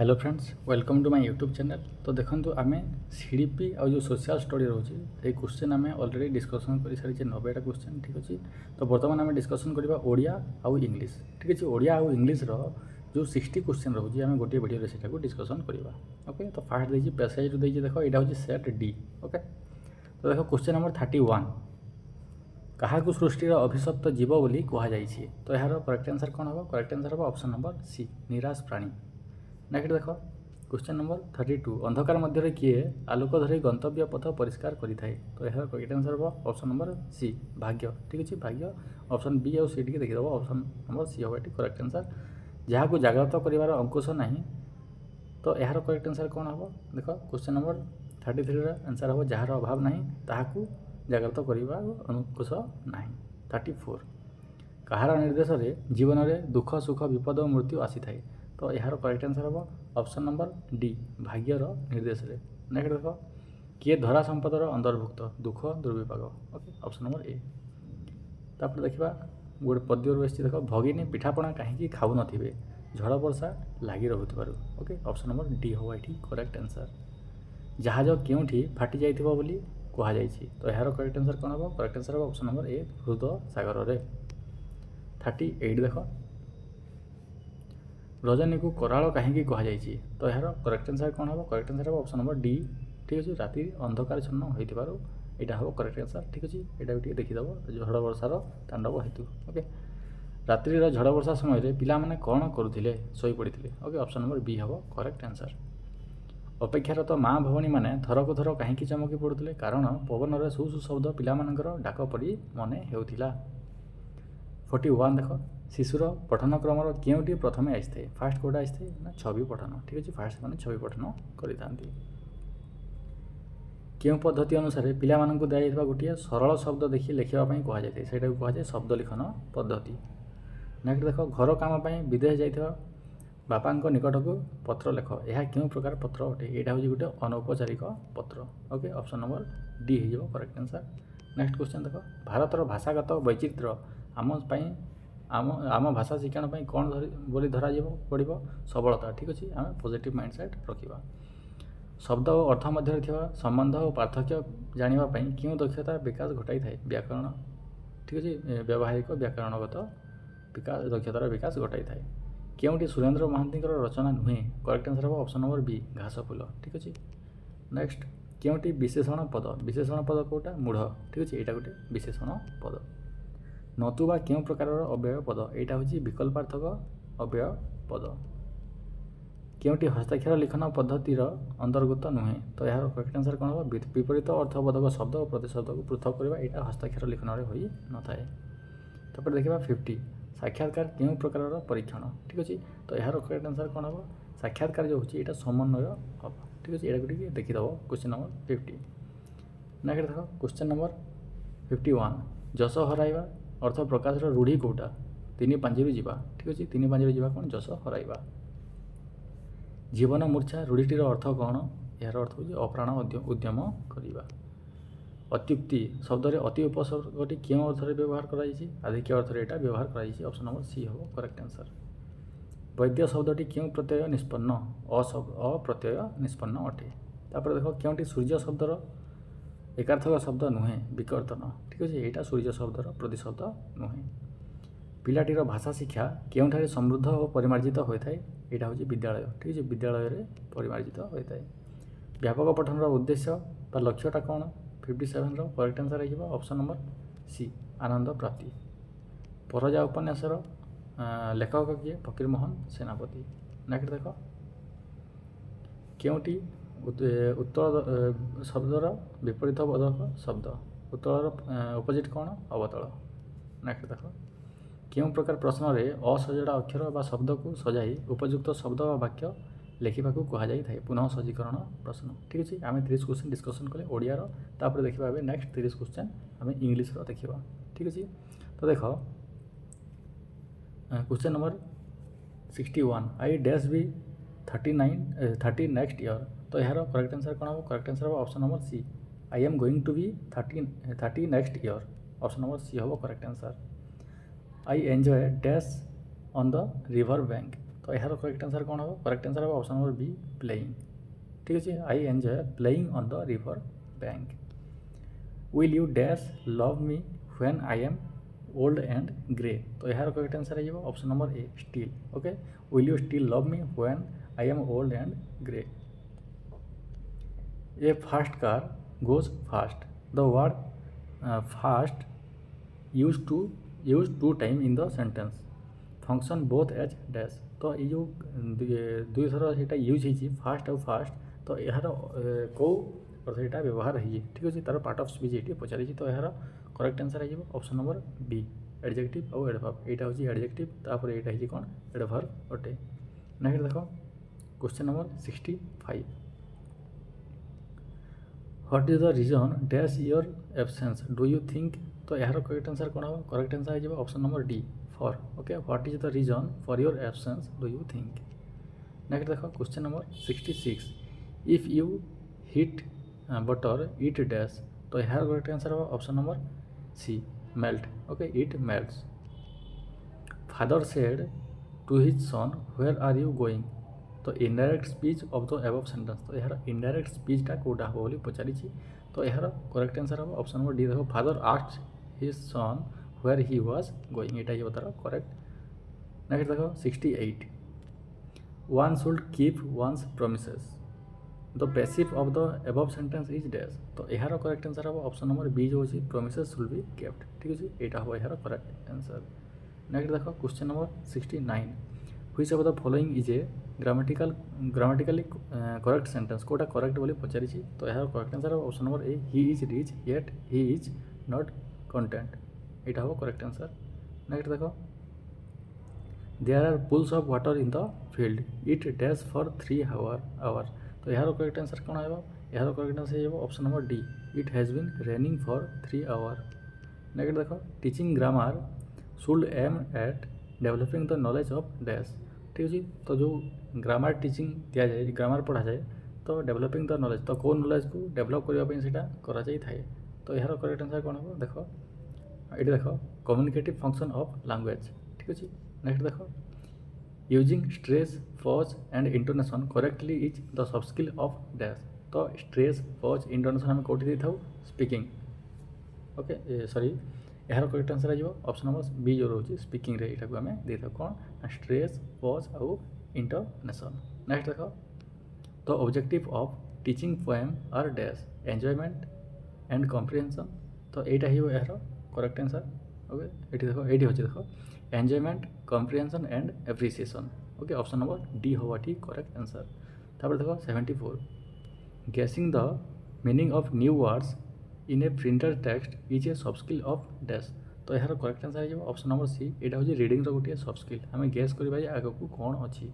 Hello friends welcome to my YouTube channel. तो देखो आम सीडीपी आ जो सोशल स्टडी रोचे ये क्वेश्चन आम ऑलरेडी डिस्कसन कर सारी 90टा क्वेश्चन ठीक अच्छे। तो बर्तमान आम डिस्कसन करवा ओडिया आउ इंग्लिश ठीक अच्छे। ओडिया आउ इंग्लिश जो 60 क्वेश्चन रोचे आम गोटे वीडियो से डिस्कसन करवा। ओके तो फास्ट देखिए पैसेज देखिए देख यहाँ हूँ सेट डी। ओके तो देख क्वेश्चन नंबर 31 क्या सृष्टिर अभिशप्त जीव बोली कहुई। तो यार करेक्ट आंसर कौन हम? करेक्ट आंसर हम ऑप्शन नंबर सी निराश प्राणी। नेक्स्ट देख क्वेश्चन नंबर 32 अंधकार मध्य किए आलोक धरी गंतव्य पथ परिष्कार करें। तो यह करेक्ट आंसर हम ऑप्शन नंबर सी भाग्य ठीक अच्छे। भाग्य ऑप्शन बी आउ सी टी देखीद ऑप्शन नंबर सी हम ये करेक्ट आंसर। जहाँ जागृत कर अंकुश ना तो यार करेक्ट आंसर कौन हम? देख क्वेश्चन नंबर 33 आंसर हम जार अभाव ना ताकू जागृत करवा अंकुश ना। 34 कहार निर्देश में जीवन में दुख सुख विपद और मृत्यु आसी थाए। तो यार करेक्ट आंसर हम ऑप्शन नंबर डी भाग्यर निर्देश में। नेक्स्ट देख किए धरा संपदर अंतर्भुक्त दुख दुर्विपाक। Okay option number A. तापर देखा गोटे पद्य रही देख भगिनी पिठापणा कहीं खाऊ नथिबे झड़ वर्षा लगी रहुथिबारु। ओके ऑप्शन नंबर डी हम ये करेक्ट आंसर। जहाज केउठी फाटी जाइथिबो बोली कहुई। तो यार करेक्ट आंसर कौन हम? करेक्ट आंसर हम ऑप्शन नंबर ए हृदय सागर रे। 38 देख रजनी को कराल कहीं कहुई। तो यार करेक्ट आंसर कौन हम? करेक्ट आंसर हम ऑप्शन नंबर डी ठीक अच्छे। राति अंधकार छन्न होइथिबारु यहाँ हम करेक्ट आंसर ठीक अच्छे। यहाँ भी देखीद झड़ वर्षार तांडव हेतु। ओके रात्रि झड़ वर्षा समय पिलामाने कौन करुथिले? शोई पड़ते। ओके ऑप्शन नंबर बी हम करेक्ट आंसर। अपेक्षारत माँ भवनी मैंने थरक थर कहीं चमकी पड़ुते कारण पवन में सु सु शब्द पिलामानंकर डाक परी मने हेउथिला। 41 देख शिशुर पठनक्रम केउटी प्रथम आसी फास्ट कौटा आसी ना छवि पठन ठीक अच्छे। फास्ट मैंने छवि पठन करें क्यों पद्धति अनुसार पिलामानंकु दिया गोटे सरल शब्द देखिए लिखापी कहुई से कहुए शब्द लिखन पद्धति। नेक्स्ट देख घर काम विदेश जाइए बापा निकट को पत्र लेख यह क्यों प्रकार पत्र अटे? यहाँ हूँ गोटे अनौपचारिक पत्र। ओके ऑप्शन नंबर डी हो करेक्ट आंसर। नेक्स्ट क्वेश्चन देख भारतर भाषागत वैचित्र्य आम भाषा शिक्षण कौन बोली धरा पड़ो? सबलता ठीक अच्छे। आम पॉजिटिव माइंडसेट रखा शब्द और अर्थ मध्य संबंध और पार्थक्य जानापी क्यों दक्षता विकास घटाई थाए? व्याकरण ठीक अच्छे। व्यावहारिक व्याकरणगत विकास दक्षतार विकास घटाई थाए। क्योंटी सुरेंद्र महांती रचना नुहे? करेक्ट आंसर हम ऑप्शन नंबर बी घास फूल ठीक अच्छे। नेक्स्ट क्योंटी विशेषण पद कौटा? मूढ़ ठीक अच्छे। यहाँ गोटे विशेषण पद। नतुबा क्यों प्रकार अव्यय पद? यहाँ हूँ विकल्पार्थक अव्यय पद। क्योंटी हस्ताक्षर लिखन पद्धतिर अंतर्गत नुहे? तो यार करेक्ट आंसर कौन हम? विपरीत अर्थबोधक शब्द और प्रतिशब्द को पृथक करवा यहाँ हस्ताक्षर लिखन हो न थाए। तापर देखा 50 साक्षात्कार क्यों प्रकार परीक्षण ठीक अच्छे। तो यार करेक्ट आंसर कौन हम? साक्षात्कार जो होची यहाँ समन्वय हम ठीक अच्छे। यहाँ गोटे देखीद क्वेश्चन नंबर 50। नेक्स्ट देख क्वेश्चन नंबर 51 जस हराइबा अर्थ प्रकाशर रूढ़ी कौटा? 3 पांजिरू जीवा ठीक अच्छे। 3 पांजिरू जीवा कौन? जस हराइबा। जीवन मूर्छा रूढ़ीटीर अर्थ कौन? यार अर्थ हूँ अप्राण उद्यम करवा। अत्युक्ति शब्द अति उपसर्गटी क्यों अर्थ व्यवहार कराई? आधिक्य अर्थ यहाँ व्यवहार कराई। ऑप्शन नंबर सी हम करेक्ट आंसर। वैद्य शब्दटी क्यों प्रत्यय निष्पन्न? अप्रत्यय निष्पन्न अटे। तापर देख क्योंटी सूर्य शब्दर एकार्थक शब्द नुहे? विकर्तन ठीक अच्छे। यहाँ सूर्य शब्दर प्रतिशब्द नुहे। पिलाटीर भाषा शिक्षा क्योंठारे समृद्ध और परिमार्जित होता है? यहाँ हूँ विद्यालय ठीक अच्छे। विद्यालय में परिमार्जित होता है। व्यापक पठन उद्देश्य बा लक्ष्यटा कौन? 57 करेक्ट आंसर हो ऑप्शन नंबर सी आनंद प्राप्ति। परजा उपन्यासर लेखक किए? फकीर मोहन सेनापति। नेक्स्ट देख क्योंटी उत्तल शब्दर विपरीत बोधक शब्द उत्तलर अपोजिट कौन? अवतल। नेक्स्ट देख क्यों प्रकार प्रश्न में असजड़ा अक्षर बा शब्द को सजाई उपयुक्त शब्द व वाक्य लिखा कहुई थाए? पुनः सज्जीकरण प्रश्न ठीक अच्छे। आम 30 क्वेश्चन डिस्कसन कले ओडियार। तापर देखा नेक्स्ट 30 क्वेश्चन आम इंग्लिश देखा ठीक अच्छे। तो देख question number 61 I dash be 30 next year. तो यार करेक्ट आंसर कौन हम? करेक्ट आंसर हम option number C I am going to be 30 next year. Option number C हम correct answer. I enjoy dash on the river bank. तो तो यार correct answer कौन हम करेक्ट आंसर हम ऑप्शन नंबर बी प्लेइंग ठीक अच्छे I enjoy playing on the river bank will you dash love me when I am old and grey तो यार करेक्ट आंसर है option number A still okay will you still love me when I am old and grey a fast car goes fast the word fast used two time in the sentence function both as dash तो ये जो दुई थर से use होती fast और fast तो यार कौ अर्थ यहाँ व्यवहार है ठीक अच्छे तार पार्ट ऑफ स्पीच ये पचार तो यार करेक्ट आंसर है ऑप्शन नंबर बी एडजेक्टिव और एडवर्ब यहाँ हूँ एडजेक्टिव तापर यहाँ है कौन एडवर्ब अटे नेक्स्ट देख question number 65 what is the reason dash your absence do you think तो यार करेक्ट आंसर कौन हम करेक्ट आंसर है option number D for okay what is the reason for your absence do you think next देखो question number 66 if you hit butter it dash तो यार correct answer हम option number C melt okay it melts father said to his son where are you going तो indirect speech of the above sentence तो यार indirect स्पीचटा कौटा हम बोली पचारि तो यार करेक्ट आंसर हम ऑप्शन नंबर डी देखो father asked his son where he was going यहाँ ही तार करेक्ट नेक्स्ट देखो 68 one should keep one's promises the passive of the above sentence is dash तो यार करेक्ट आंसर हम ऑप्शन नंबर बी जो अच्छी प्रोमिसेस शुड बी केप्ट ठीक अच्छे यहाँ हम यार करेक्ट आंसर नेक्स्ट देखो question number 69 which of the following is a grammatically correct sentence कोटा करेक्ट बोली पचारि तो यार correct answer option number A he is rich yet he is not content यहाँ हम करेक्ट आंसर नेक्स्ट देखो there are pools of water in the field it dash for 3 hour तो यार करेक्ट आंसर कौन है यार करेक्ट आंसर है option number D it has been raining for 3 hour next देखो teaching grammar should aim at developing the knowledge of dash ठीक अच्छे तो जो ग्रामर टीचिंग दि जाए ग्रामर पढ़ा जाए तो डेवलपिंग द नॉलेज तो कौ नॉलेज को डेवलप करने थाए तो यार करेक्ट आंसर कौन हम देख ये देख कम्युनिकेटिव फंक्शन ऑफ लैंग्वेज ठीक अच्छे नेक्स्ट देख using stress pause and intonation correctly is the sub skill of dash तो स्ट्रेस पॉज इंटोनेशन आम कौटी दे स्पीकिंग ओके सॉरी यार करेक्ट आंसर है ऑप्शन नंबर बी जो रोचे स्पीकिंग रे यहाँ आम दे कौन स्ट्रेस पॉज आउ इंटोनेशन नेक्स्ट देख the objective of teaching poem are dash enjoyment and comprehension तो यहाँ ही यार करेक्ट आंसर ओके ये देखो ये अच्छे देखो enjoyment comprehension and appreciation okay option number D हवा ठीक करेक्ट आंसर तापर देखो 74 गेसिंग the meaning of new words in A printed text is a सब स्किल ऑफ डैश तो यार करेक्ट आंसर है ऑप्शन नंबर सी यहाँ हूँ रिडिंग गोटे सब स्किल आम गेस करवा आग को कौन अच्छी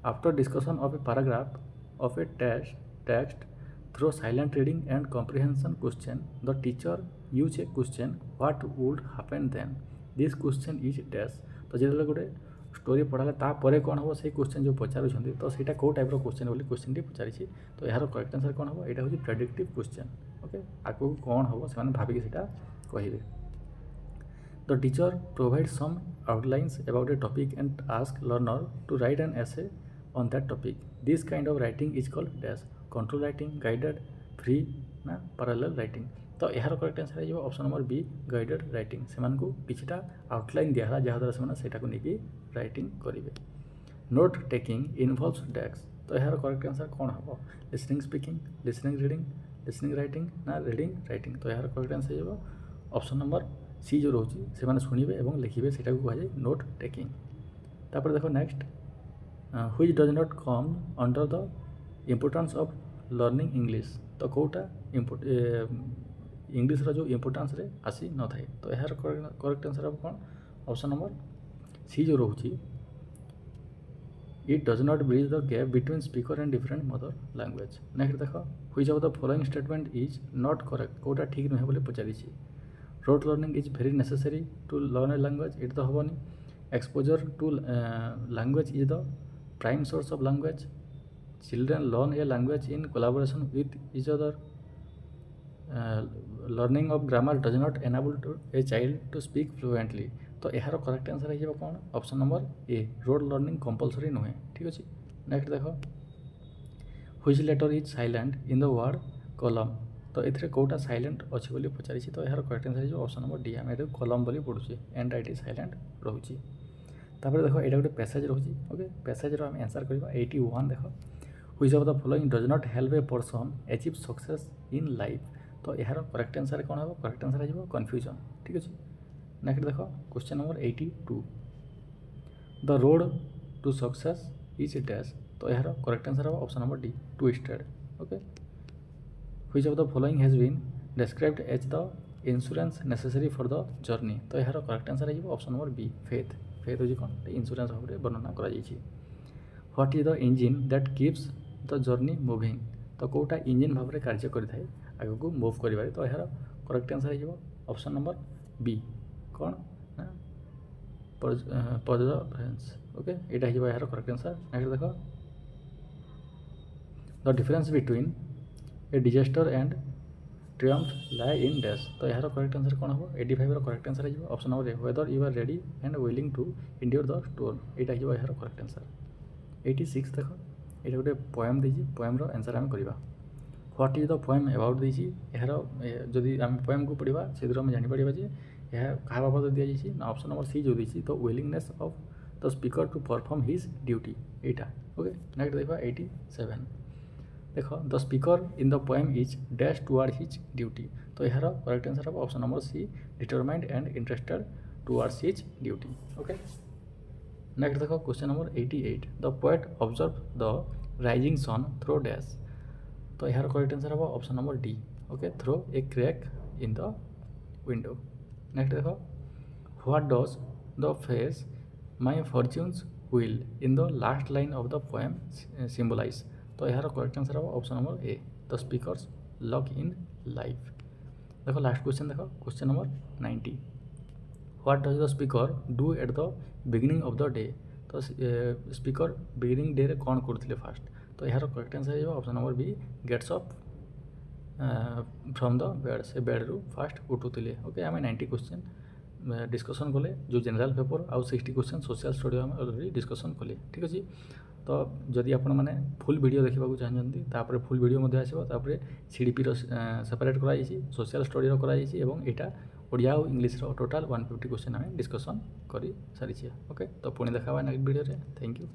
after discussion of a paragraph of a text through silent reading and comprehension question the teacher use a question what would happen then this question is dash तो जो गोटे स्टोरी पढ़ाला तापर कौन हम से क्वेश्चन जो पचारूँ तो सहीटा कौ टाइप क्वेश्चन बोली क्वेश्चन टी पचारि तो यार करेक्ट आंसर कौन हम यहाँ हूँ प्रेडिक्टिव क्वेश्चन ओके आगे कौन हम से भाविक कहे the teacher provide some outlines about a topic and ask learner to write an essay on that topic this kind of writing is called dash control writing guided free ना parallel writing तो यार correct answer है option number B guided writing से किछिटा outline दिया जहाँद्वारा से नहीं writing करेंगे नोट टेकिंग इनवॉल्व्स डैश तो यार करेक्ट आंसर कौन हम listening speaking listening reading listening writing ना रीडिंग राइटिंग तो यार करेक्ट आंसर हो ऑप्शन नंबर सी जो रोचे से शुणवे और लिखे से कहुए नोट टेकिंग तापर देखो next which does not come under the importance of learning English तो कौटा इंग्लिश जो इम्पोर्टेंस रे आसी न थाए तो यार करेक्ट आंसर हम कौन ऑप्शन नंबर सी जो रोचे it does not bridge the gap between speaker and different mother language next देख which of the following statement is not correct कौटा ठीक नुहे बोली पचारि rote learning is very necessary to learn a language ये तो हेनी exposure to language is the prime source of language children learn a language in collaboration with each other learning of grammar does not enable a child to speak fluently तो यार correct answer हो कौन option number A rote learning compulsory नुहे ठीक अच्छे। Next देख which letter is silent in the word column तो ये कौटा साइलेंट अच्छे बोली पचारि तो यार करेक्ट आंसर हो ऑप्शन नंबर डी आम ये कलम बोली पढ़ुचे एंड राइट साइलेंट रोचे। तापर देख यहाँ गोटे पैसेज रोचे ओके पैसेज आम आंसर करवा 81 देख which of the following does not help a person achieve success in life तो यार करेक्ट आंसर कौन हो करेक्ट आंसर हो कन्फ्यूजन ठीक अच्छे। नेक्स्ट देख question number 82 the road to success is dash तो यार करेक्ट आंसर हो option number D twisted okay. Which of the following has been described as the insurance necessary for the journey तो यार correct answer हो option number B faith faith हो कौन insurance भाव में वर्णना कर। What is the engine that keeps the journey moving तो कौटा इंजिन भाव में कार्य करें आगे को मुव कर तो यार करेक्ट आंसर हो ऑप्शन नंबर बी कौन परजरेंस ओके यहाँ यार करेक्ट आंसर। नेक्स्ट देख the difference between a disaster and triumph lie in dash तो यार करेक्ट आंसर कौन हो 85 करेक्ट आंसर हो option number A whether you are ready and willing to endure the storm यहाँ हो यार करेक्ट आंसर। 86 देख ये गोटे पोएम देजी पोएम्र आंसर आम करवा what is the poem about देजी यार जदि आम पोएम को पढ़ा से आम जापर जे यह क्या बाबद दी जाइए ना ऑप्शन नंबर सी जो दी तो willingness of the speaker to perform his duty यहाँ ओके। नेक्स्ट देखा 87 देख the speaker in the poem is dash toward his duty तो यार करेक्ट आंसर हो option number C determined and interested towards his duty okay. Next देखो question number 88 the poet observe the rising sun through dash तो यार correct answer हो option number D okay through a crack in the window. Next देखो what does the face my fortunes will in the last line of the poem symbolise तो यार correct answer हो option number A the speaker's luck in life. देखो last question देखो question number 90 what does the speaker do at the beginning of the day तो speaker beginning day रे कौन करते fast तो यार करेक्ट आंसर हो option number B gets up from the bed से बेड रु फास्ट उठुले ओके। आम 90 क्वेश्चन डिस्कसन कले जो जनरल पेपर आउ 60 क्वेश्चन सोशल स्टडी आम ऑलरेडी डिस्कसन कले ठीक अच्छे। तो जदि आपण मैंने फुल वीडियो देखा चाहते तापर फुल वीडियो आसो सीडीपी सेपरेट कराई सोशल स्टडी कराई यहाँ ओडिया और इंग्लिश टोटाल 150 क्वेश्चन आम डिस्कसन कर सारी ओके। तो पुणी देखा नेक्स्ट वीडियो रे थैंक यू।